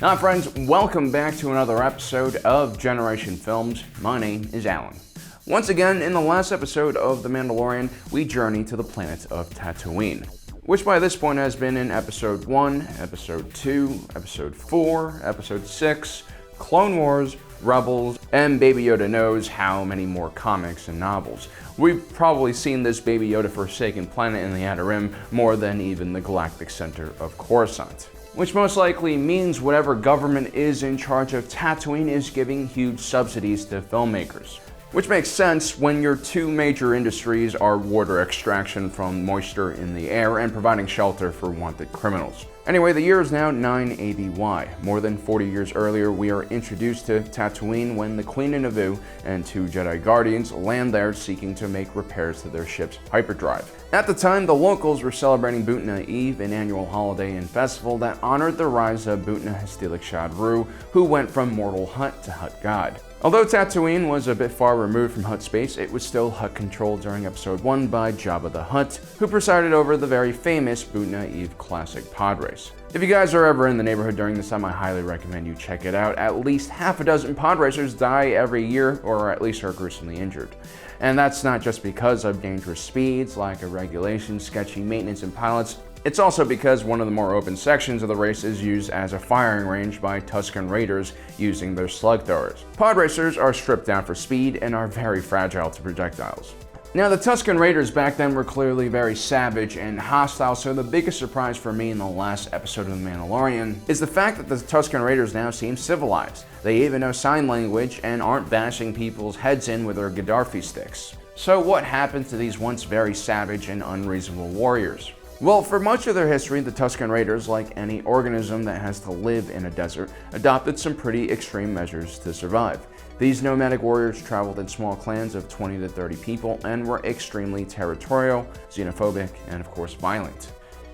Hi friends, welcome back to another episode of Generation Films. My name is Alan. Once again, in the last episode of The Mandalorian, we journey to the planet of Tatooine, which by this point has been in Episode 1, Episode 2, Episode 4, Episode 6, Clone Wars, Rebels, and Baby Yoda knows how many more comics and novels. We've probably seen this Baby Yoda forsaken planet in the Outer Rim more than even the Galactic Center of Coruscant. Which most likely means whatever government is in charge of Tatooine is giving huge subsidies to filmmakers. Which makes sense when your two major industries are water extraction from moisture in the air and providing shelter for wanted criminals. Anyway, the year is now 980 Y. More than 40 years earlier, we are introduced to Tatooine when the Queen of Naboo and two Jedi Guardians land there seeking to make repairs to their ship's hyperdrive. At the time, the locals were celebrating Butna Eve, an annual holiday and festival that honored the rise of Butna Hestilik Shadru, who went from mortal Hutt to Hutt god. Although Tatooine was a bit far removed from Hutt space, it was still Hutt controlled during Episode 1 by Jabba the Hutt, who presided over the very famous Butna Eve Classic pod race. If you guys are ever in the neighborhood during this time, I highly recommend you check it out. At least half a dozen pod racers die every year, or at least are gruesomely injured. And that's not just because of dangerous speeds, lack of regulation, sketchy maintenance and pilots. It's also because one of the more open sections of the race is used as a firing range by Tusken Raiders using their slug throwers. Pod racers are stripped down for speed and are very fragile to projectiles. Now, the Tusken Raiders back then were clearly very savage and hostile, so the biggest surprise for me in the last episode of The Mandalorian is the fact that the Tusken Raiders now seem civilized. They even know sign language and aren't bashing people's heads in with their Gaddafi sticks. So what happened to these once very savage and unreasonable warriors? Well, for much of their history, the Tusken Raiders, like any organism that has to live in a desert, adopted some pretty extreme measures to survive. These nomadic warriors traveled in small clans of 20 to 30 people and were extremely territorial, xenophobic, and of course violent.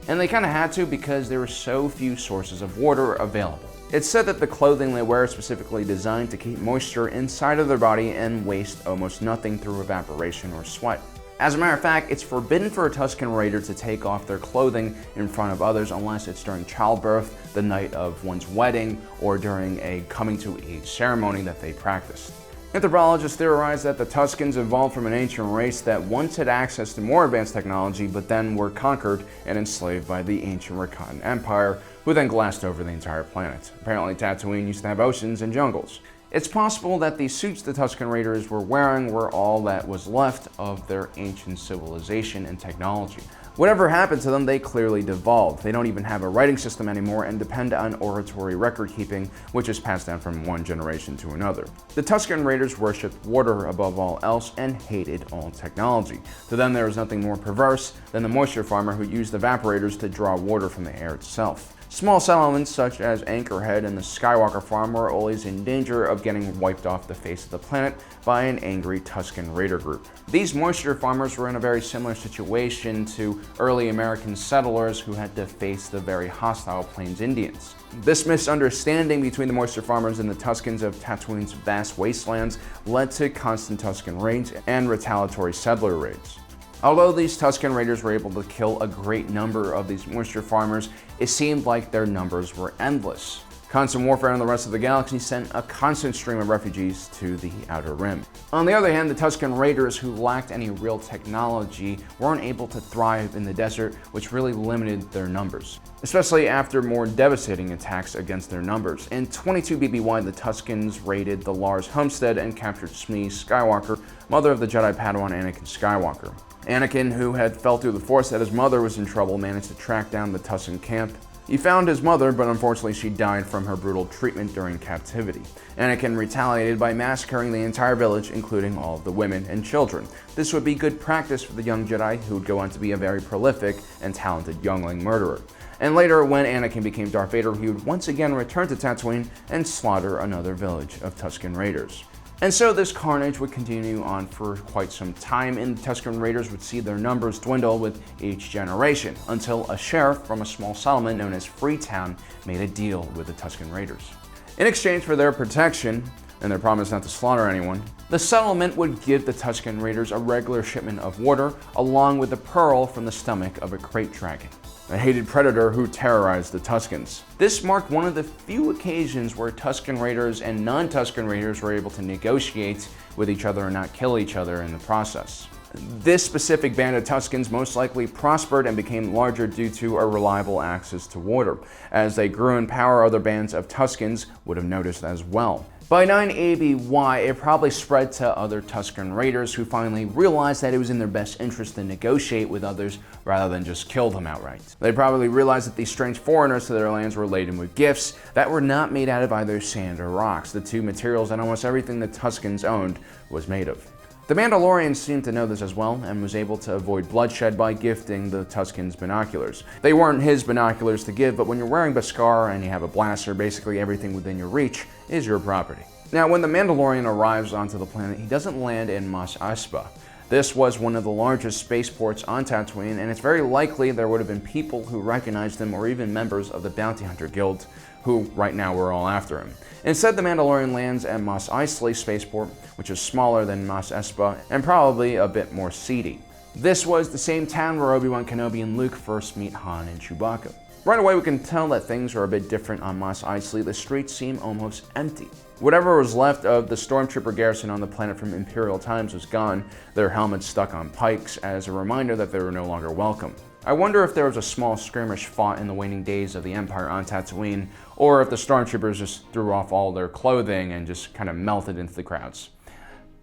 And they kind of had to because there were so few sources of water available. It's said that the clothing they wear is specifically designed to keep moisture inside of their body and waste almost nothing through evaporation or sweat. As a matter of fact, it's forbidden for a Tusken Raider to take off their clothing in front of others unless it's during childbirth, the night of one's wedding, or during a coming-to-age ceremony that they practiced. Anthropologists theorize that the Tuskens evolved from an ancient race that once had access to more advanced technology, but then were conquered and enslaved by the ancient Rakatan Empire, who then glassed over the entire planet. Apparently, Tatooine used to have oceans and jungles. It's possible that the suits the Tusken Raiders were wearing were all that was left of their ancient civilization and technology. Whatever happened to them, they clearly devolved. They don't even have a writing system anymore and depend on oratory record keeping, which is passed down from one generation to another. The Tusken Raiders worshipped water above all else and hated all technology. To them, there was nothing more perverse than the moisture farmer who used evaporators to draw water from the air itself. Small settlements such as Anchorhead and the Skywalker Farm were always in danger of getting wiped off the face of the planet by an angry Tusken Raider group. These moisture farmers were in a very similar situation to early American settlers who had to face the very hostile Plains Indians. This misunderstanding between the moisture farmers and the Tuskens of Tatooine's vast wastelands led to constant Tusken raids and retaliatory settler raids. Although these Tusken Raiders were able to kill a great number of these moisture farmers, it seemed like their numbers were endless. Constant warfare on the rest of the galaxy sent a constant stream of refugees to the Outer Rim. On the other hand, the Tusken Raiders, who lacked any real technology, weren't able to thrive in the desert, which really limited their numbers, especially after more devastating attacks against their numbers. In 22 BBY, the Tuskens raided the Lars homestead and captured Shmi Skywalker, mother of the Jedi Padawan Anakin Skywalker. Anakin, who had felt through the Force that his mother was in trouble, managed to track down the Tusken camp. He found his mother, but unfortunately she died from her brutal treatment during captivity. Anakin retaliated by massacring the entire village, including all of the women and children. This would be good practice for the young Jedi, who would go on to be a very prolific and talented youngling murderer. And later, when Anakin became Darth Vader, he would once again return to Tatooine and slaughter another village of Tusken Raiders. And so this carnage would continue on for quite some time, and the Tusken Raiders would see their numbers dwindle with each generation, until a sheriff from a small settlement known as Freetown made a deal with the Tusken Raiders. In exchange for their protection, and their promise not to slaughter anyone, the settlement would give the Tusken Raiders a regular shipment of water, along with a pearl from the stomach of a crate dragon. a hated predator who terrorized the Tuskens. This marked one of the few occasions where Tusken Raiders and non-Tusken Raiders were able to negotiate with each other and not kill each other in the process. This specific band of Tuskens most likely prospered and became larger due to a reliable access to water. As they grew in power, other bands of Tuskens would have noticed as well. By 9 ABY, it probably spread to other Tusken Raiders who finally realized that it was in their best interest to negotiate with others rather than just kill them outright. They probably realized that these strange foreigners to their lands were laden with gifts that were not made out of either sand or rocks, the two materials that almost everything the Tuskens owned was made of. The Mandalorian seemed to know this as well and was able to avoid bloodshed by gifting the Tuskens binoculars. They weren't his binoculars to give, but when you're wearing Beskar and you have a blaster, basically everything within your reach is your property. Now, when the Mandalorian arrives onto the planet, he doesn't land in Mos Eisley. This was one of the largest spaceports on Tatooine, and it's very likely there would have been people who recognized him or even members of the Bounty Hunter Guild who right now were all after him. Instead, the Mandalorian lands at Mos Eisley spaceport, which is smaller than Mos Eisley and probably a bit more seedy. This was the same town where Obi-Wan Kenobi and Luke first meet Han and Chewbacca. Right away, we can tell that things are a bit different on Mos Eisley. The streets seem almost empty. Whatever was left of the stormtrooper garrison on the planet from Imperial times was gone, their helmets stuck on pikes as a reminder that they were no longer welcome. I wonder if there was a small skirmish fought in the waning days of the Empire on Tatooine, or if the stormtroopers just threw off all their clothing and just kind of melted into the crowds.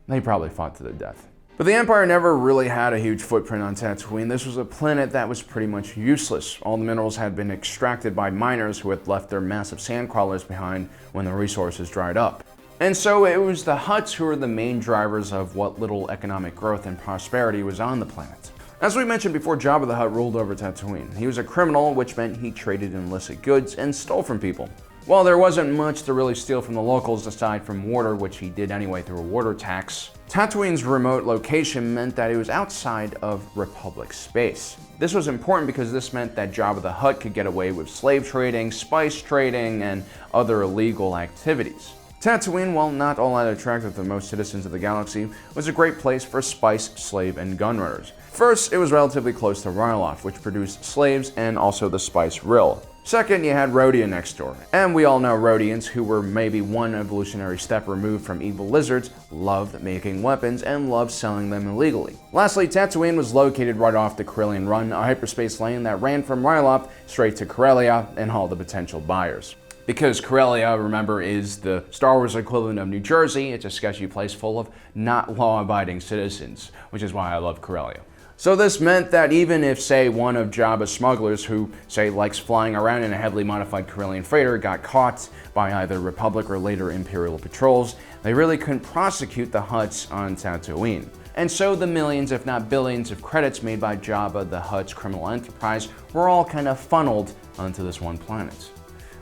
They probably fought to the death. But the Empire never really had a huge footprint on Tatooine. This was a planet that was pretty much useless. All the minerals had been extracted by miners who had left their massive sand crawlers behind when the resources dried up. And so it was the Hutts who were the main drivers of what little economic growth and prosperity was on the planet. As we mentioned before, Jabba the Hutt ruled over Tatooine. He was a criminal, which meant he traded in illicit goods and stole from people. While there wasn't much to really steal from the locals aside from water, which he did anyway through a water tax, Tatooine's remote location meant that it was outside of Republic space. This was important because this meant that Jabba the Hutt could get away with slave trading, spice trading, and other illegal activities. Tatooine, while not all that attractive to most citizens of the galaxy, was a great place for spice, slave, and gun runners. First, it was relatively close to Ryloth, which produced slaves and also the spice rill. Second, you had Rhodia next door. And we all know Rhodians, who were maybe one evolutionary step removed from evil lizards, loved making weapons and loved selling them illegally. Lastly, Tatooine was located right off the Corellian Run, a hyperspace lane that ran from Ryloth straight to Corellia and all the potential buyers. Because Corellia, remember, is the Star Wars equivalent of New Jersey, it's a sketchy place full of not law-abiding citizens, which is why I love Corellia. So this meant that even if, say, one of Jabba's smugglers who, say, likes flying around in a heavily modified Corellian freighter got caught by either Republic or later Imperial patrols, they really couldn't prosecute the Hutts on Tatooine. And so the millions, if not billions, of credits made by Jabba the Hutt's criminal enterprise were all kind of funneled onto this one planet.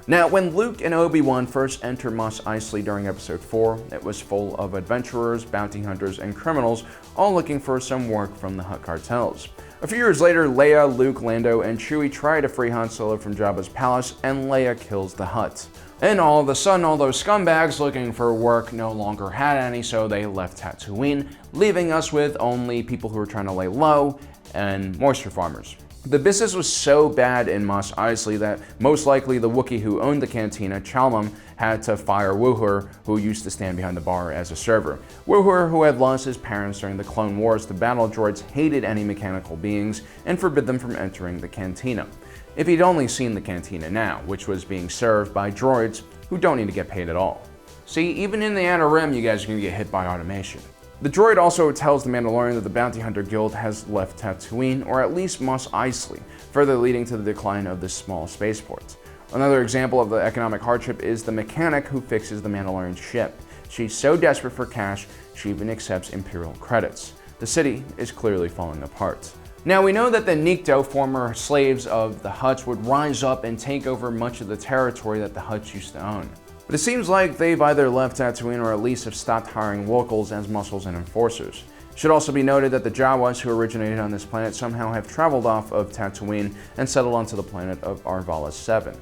Now, when Luke and Obi-Wan first entered Mos Eisley during Episode 4, it was full of adventurers, bounty hunters, and criminals, all looking for some work from the Hutt cartels. A few years later, Leia, Luke, Lando, and Chewie try to free Han Solo from Jabba's palace, and Leia kills the Hutt. And all of a sudden, all those scumbags looking for work no longer had any, so they left Tatooine, leaving us with only people who were trying to lay low and moisture farmers. The business was so bad in Mos Eisley that most likely the Wookiee who owned the cantina, Chalmum, had to fire Wooher, who used to stand behind the bar as a server. Wooher, who had lost his parents during the Clone Wars, the battle droids hated any mechanical beings and forbid them from entering the cantina. If he'd only seen the cantina now, which was being served by droids who don't need to get paid at all. See, even in the Outer Rim, you guys are going to get hit by automation. The droid also tells the Mandalorian that the Bounty Hunter Guild has left Tatooine, or at least Mos Eisley, further leading to the decline of this small spaceport. Another example of the economic hardship is the mechanic who fixes the Mandalorian's ship. She's so desperate for cash, she even accepts Imperial credits. The city is clearly falling apart. Now, we know that the Nikto, former slaves of the Hutts, would rise up and take over much of the territory that the Hutts used to own. But it seems like they've either left Tatooine or at least have stopped hiring locals as muscles and enforcers. It should also be noted that the Jawas who originated on this planet somehow have traveled off of Tatooine and settled onto the planet of Arvala 7.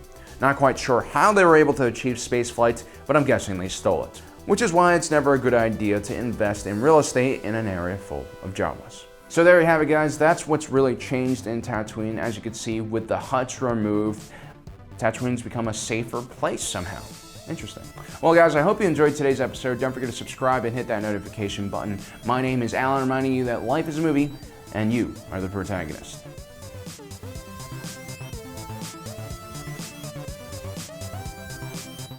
Not quite sure how they were able to achieve space flight, but I'm guessing they stole it. Which is why it's never a good idea to invest in real estate in an area full of Jawas. So there you have it, guys. That's what's really changed in Tatooine. As you can see, with the huts removed, Tatooine's become a safer place somehow. Interesting. Well, guys, I hope you enjoyed today's episode. Don't forget to subscribe and hit that notification button. My name is Alan, reminding you that life is a movie, and you are the protagonist.